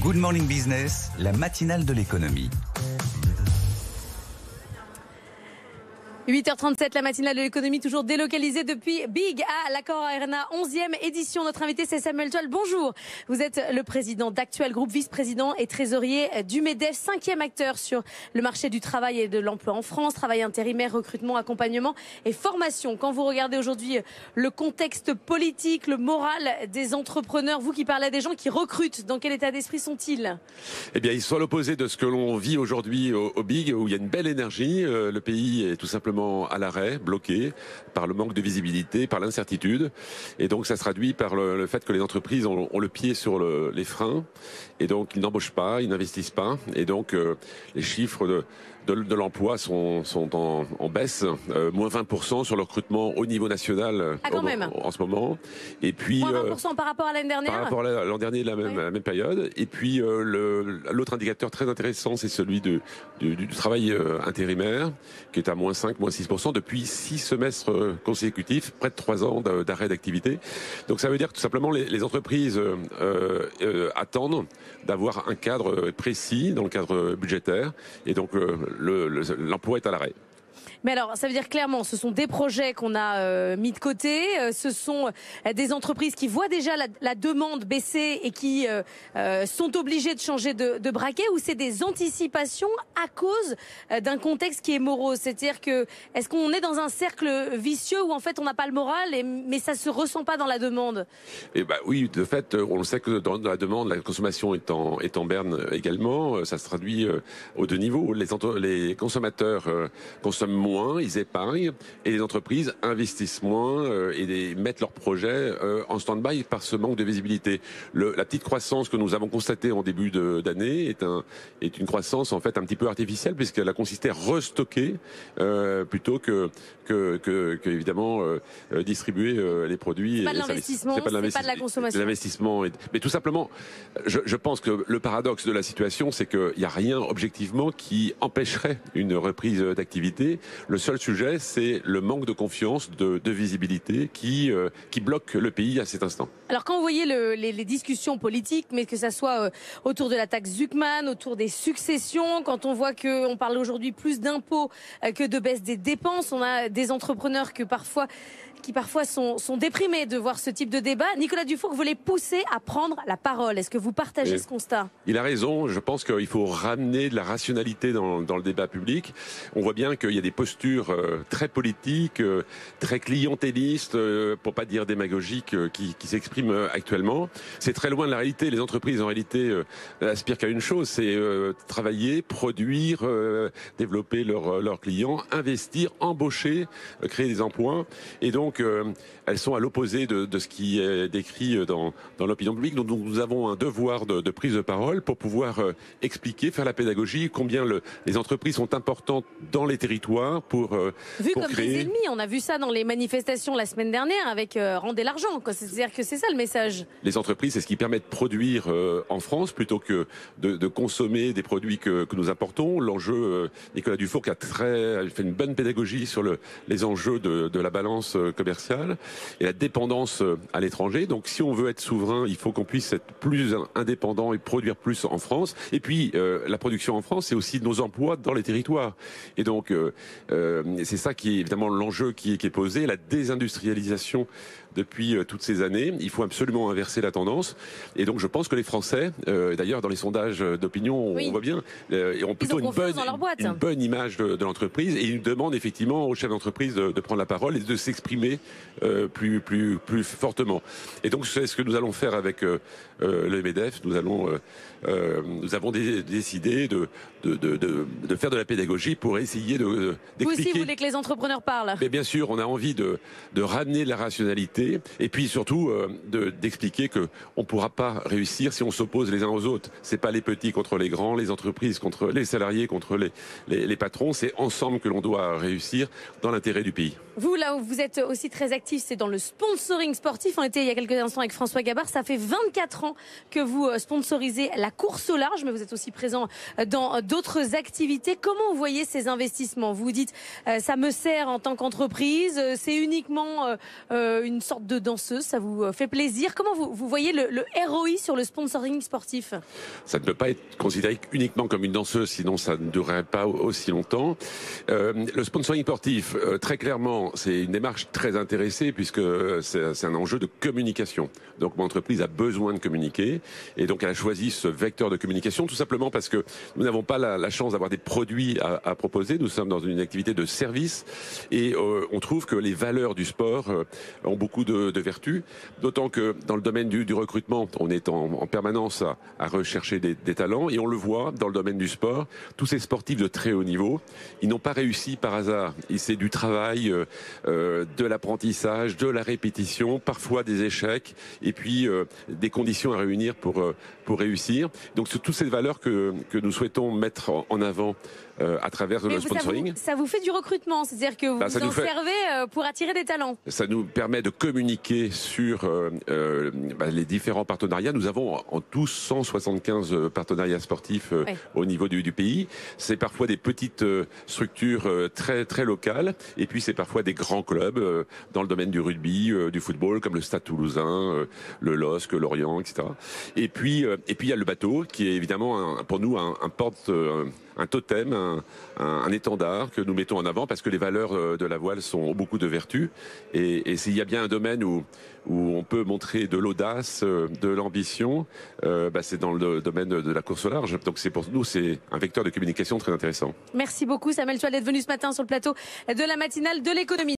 Good Morning Business, la matinale de l'économie. 8h37, la matinale de l'économie, toujours délocalisée depuis Big à l'Accor Arena, 11e édition. Notre invité, c'est Samuel Toile. Bonjour. Vous êtes le président d'Actuel Group, vice-président et trésorier du MEDEF, 5e acteur sur le marché du travail et de l'emploi en France. Travail intérimaire, recrutement, accompagnement et formation. Quand vous regardez aujourd'hui le contexte politique, le moral des entrepreneurs, vous qui parlez à des gens qui recrutent, dans quel état d'esprit sont-ils? Eh bien, ils sont à l'opposé de ce que l'on vit aujourd'hui au Big, où il y a une belle énergie. Le pays est tout simplement à l'arrêt, bloqué par le manque de visibilité, par l'incertitude. Et donc ça se traduit par le fait que les entreprises ont le pied sur les freins. Et donc ils n'embauchent pas, ils n'investissent pas. Et donc les chiffres de l'emploi sont en baisse, moins 20% sur le recrutement au niveau national en ce moment. Et puis moins 20% par rapport à l'année dernière. Par rapport à l'an dernier, la même période. Et puis l'autre indicateur très intéressant, c'est celui du travail intérimaire, qui est à moins 5, moins 6% depuis 6 semestres consécutifs, près de 3 ans d'arrêt d'activité. Donc ça veut dire que tout simplement les entreprises attendent d'avoir un cadre précis dans le cadre budgétaire. Et donc l'emploi est à l'arrêt. Mais alors, ça veut dire clairement, ce sont des projets qu'on a mis de côté, ce sont des entreprises qui voient déjà la demande baisser et qui sont obligées de changer de braquet, ou c'est des anticipations à cause d'un contexte qui est morose? C'est-à-dire que, est-ce qu'on est dans un cercle vicieux où en fait on n'a pas le moral, mais ça se ressent pas dans la demande? Eh ben oui, de fait, on le sait que dans la demande, la consommation est en berne également. Ça se traduit aux deux niveaux. Les consommateurs consomment moins, ils épargnent, et les entreprises investissent moins et mettent leurs projets en stand-by par ce manque de visibilité. La petite croissance que nous avons constatée en début d'année est une croissance en fait un petit peu artificielle, puisqu'elle a consisté à restocker plutôt que évidemment distribuer les produits. C'est pas de l'investissement, c'est pas de la consommation. L'investissement, mais tout simplement, je pense que le paradoxe de la situation, c'est qu'il n'y a rien objectivement qui empêcherait une reprise d'activité. Le seul sujet, c'est le manque de confiance, de visibilité qui bloque le pays à cet instant. Alors quand vous voyez les discussions politiques, mais que ça soit autour de la taxe Zuckman, autour des successions, quand on voit qu'on parle aujourd'hui plus d'impôts que de baisse des dépenses, on a des entrepreneurs qui parfois sont déprimés de voir ce type de débat. Nicolas Dufourcq, vous les poussez à prendre la parole. Est-ce que vous partagez ce constat? Il a raison. Je pense qu'il faut ramener de la rationalité dans le débat public. On voit bien qu'il y a des postures très politiques, très clientélistes, pour pas dire démagogiques, qui s'expriment actuellement. C'est très loin de la réalité. Les entreprises, en réalité, aspirent qu'à une chose, c'est travailler, produire, développer leurs clients, investir, embaucher, créer des emplois. Et donc, elles sont à l'opposé de ce qui est décrit dans l'opinion publique. Donc, nous avons un devoir de prise de parole pour pouvoir expliquer, faire la pédagogie, combien les entreprises sont importantes dans les territoires pour comme créer... des ennemis. On a vu ça dans les manifestations la semaine dernière avec rendez l'argent. C'est-à-dire que c'est ça le message. Les entreprises, c'est ce qui permet de produire en France plutôt que de consommer des produits que nous importons. L'enjeu, Nicolas Dufourcq a fait une bonne pédagogie sur les enjeux de la balance commerciale et la dépendance à l'étranger. Donc si on veut être souverain, il faut qu'on puisse être plus indépendant et produire plus en France. Et puis la production en France, c'est aussi nos emplois dans les territoires. Et donc c'est ça qui est évidemment l'enjeu qui est posé, la désindustrialisation depuis toutes ces années. Il faut absolument inverser la tendance. Et donc je pense que les Français, d'ailleurs dans les sondages d'opinion, on voit bien, ont plutôt une bonne image de l'entreprise, et ils demandent effectivement aux chefs d'entreprise de prendre la parole et de s'exprimer plus fortement. Et donc c'est ce que nous allons faire avec le MEDEF. Nous avons décidé de faire de la pédagogie pour essayer d'expliquer. Vous aussi, vous voulez que les entrepreneurs parlent? Mais bien sûr, on a envie de ramener de la rationalité et puis surtout d'expliquer que on ne pourra pas réussir si on s'oppose les uns aux autres. C'est pas les petits contre les grands, les entreprises contre les salariés, contre les patrons. C'est ensemble que l'on doit réussir dans l'intérêt du pays. Vous, là où vous êtes aussi très actif, c'est dans le sponsoring sportif. On était il y a quelques instants avec François Gabard. Ça fait 24 ans que vous sponsorisez la course au large, mais vous êtes aussi présent dans d'autres activités. Comment vous voyez ces investissements? Vous dites, ça me sert en tant qu'entreprise, c'est uniquement une sorte sorte de danseuse, ça vous fait plaisir. Comment vous voyez le ROI sur le sponsoring sportif? Ça ne peut pas être considéré uniquement comme une danseuse, sinon ça ne durerait pas aussi longtemps. Le sponsoring sportif, très clairement, c'est une démarche très intéressée puisque c'est un enjeu de communication. Donc mon entreprise a besoin de communiquer et donc elle a choisi ce vecteur de communication tout simplement parce que nous n'avons pas la chance d'avoir des produits à proposer. Nous sommes dans une activité de service et on trouve que les valeurs du sport ont beaucoup de vertus, d'autant que dans le domaine du recrutement, on est en permanence à rechercher des talents et on le voit dans le domaine du sport. Tous ces sportifs de très haut niveau, ils n'ont pas réussi par hasard. C'est du travail, de l'apprentissage, de la répétition, parfois des échecs et puis des conditions à réunir pour réussir. Donc c'est toutes ces valeurs que nous souhaitons mettre en avant à travers le sponsoring. Ça vous fait du recrutement, c'est-à-dire que vous vous en servez pour attirer des talents. Ça nous permet de communiquer sur les différents partenariats. Nous avons en tout 175 partenariats sportifs au niveau du pays. C'est parfois des petites structures très très locales et puis c'est parfois des grands clubs dans le domaine du rugby, du football comme le Stade Toulousain, le LOSC, Lorient, etc. Et puis il y a le bateau qui est évidemment pour nous un totem, un étendard que nous mettons en avant parce que les valeurs de la voile ont beaucoup de vertus et s'il y a bien un domaine où on peut montrer de l'audace, de l'ambition, c'est dans le domaine de la course au large. Donc pour nous, c'est un vecteur de communication très intéressant. Merci beaucoup Samuel Toile d'être venu ce matin sur le plateau de la matinale de l'économie.